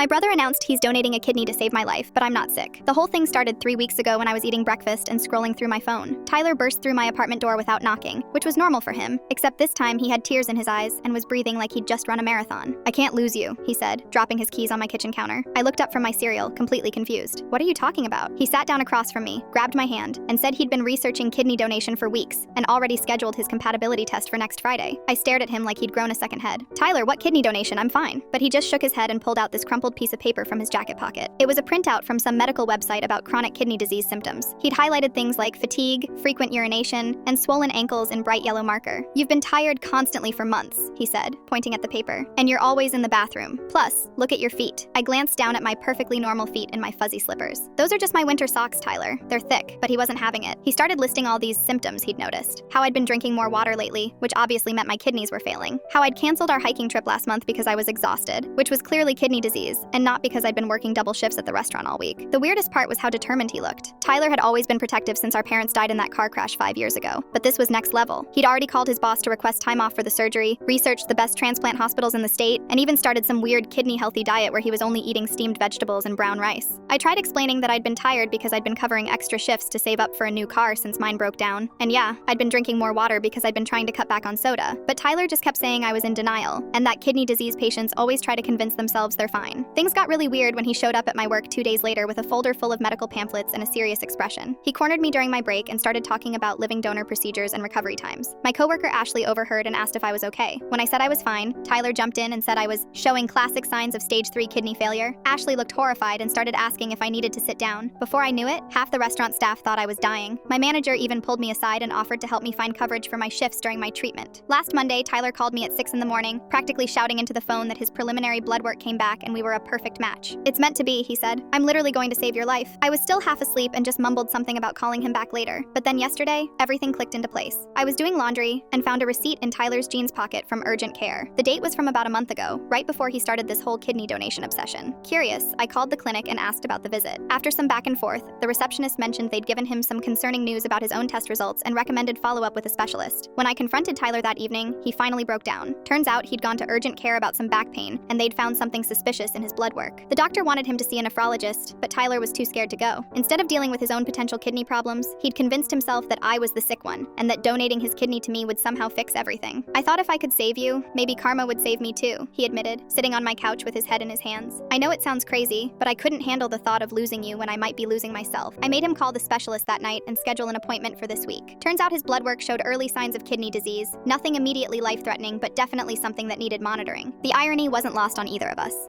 My brother announced he's donating a kidney to save my life, but I'm not sick. The whole thing started 3 weeks ago when I was eating breakfast and scrolling through my phone. Tyler burst through my apartment door without knocking, which was normal for him, except this time he had tears in his eyes and was breathing like he'd just run a marathon. "I can't lose you," he said, dropping his keys on my kitchen counter. I looked up from my cereal, completely confused. "What are you talking about?" He sat down across from me, grabbed my hand, and said he'd been researching kidney donation for weeks and already scheduled his compatibility test for next Friday. I stared at him like he'd grown a second head. "Tyler, what kidney donation? I'm fine." But he just shook his head and pulled out this crumpled piece of paper from his jacket pocket. It was a printout from some medical website about chronic kidney disease symptoms. He'd highlighted things like fatigue, frequent urination, and swollen ankles in bright yellow marker. "You've been tired constantly for months," he said, pointing at the paper, "and you're always in the bathroom. Plus, look at your feet." I glanced down at my perfectly normal feet in my fuzzy slippers. "Those are just my winter socks, Tyler. They're thick," but he wasn't having it. He started listing all these symptoms he'd noticed. How I'd been drinking more water lately, which obviously meant my kidneys were failing. How I'd canceled our hiking trip last month because I was exhausted, which was clearly kidney disease, and not because I'd been working double shifts at the restaurant all week. The weirdest part was how determined he looked. Tyler had always been protective since our parents died in that car crash 5 years ago, but this was next level. He'd already called his boss to request time off for the surgery, researched the best transplant hospitals in the state, and even started some weird kidney-healthy diet where he was only eating steamed vegetables and brown rice. I tried explaining that I'd been tired because I'd been covering extra shifts to save up for a new car since mine broke down. And yeah, I'd been drinking more water because I'd been trying to cut back on soda. But Tyler just kept saying I was in denial, and that kidney disease patients always try to convince themselves they're fine. Things got really weird when he showed up at my work 2 days later with a folder full of medical pamphlets and a serious expression. He cornered me during my break and started talking about living donor procedures and recovery times. My coworker Ashley overheard and asked if I was okay. When I said I was fine, Tyler jumped in and said I was showing classic signs of stage 3 kidney failure. Ashley looked horrified and started asking if I needed to sit down. Before I knew it, half the restaurant staff thought I was dying. My manager even pulled me aside and offered to help me find coverage for my shifts during my treatment. Last Monday, Tyler called me at 6 in the morning, practically shouting into the phone that his preliminary blood work came back and we were a perfect match. "It's meant to be," he said. "I'm literally going to save your life." I was still half asleep and just mumbled something about calling him back later. But then yesterday, everything clicked into place. I was doing laundry and found a receipt in Tyler's jeans pocket from Urgent Care. The date was from about a month ago, right before he started this whole kidney donation obsession. Curious, I called the clinic and asked about the visit. After some back and forth, the receptionist mentioned they'd given him some concerning news about his own test results and recommended follow-up with a specialist. When I confronted Tyler that evening, he finally broke down. Turns out he'd gone to Urgent Care about some back pain, and they'd found something suspicious in his blood work. The doctor wanted him to see a nephrologist, but Tyler was too scared to go. Instead of dealing with his own potential kidney problems, he'd convinced himself that I was the sick one, and that donating his kidney to me would somehow fix everything. "I thought if I could save you, maybe karma would save me too," he admitted, sitting on my couch with his head in his hands. "I know it sounds crazy, but I couldn't handle the thought of losing you when I might be losing myself." I made him call the specialist that night and schedule an appointment for this week. Turns out his blood work showed early signs of kidney disease, nothing immediately life-threatening, but definitely something that needed monitoring. The irony wasn't lost on either of us.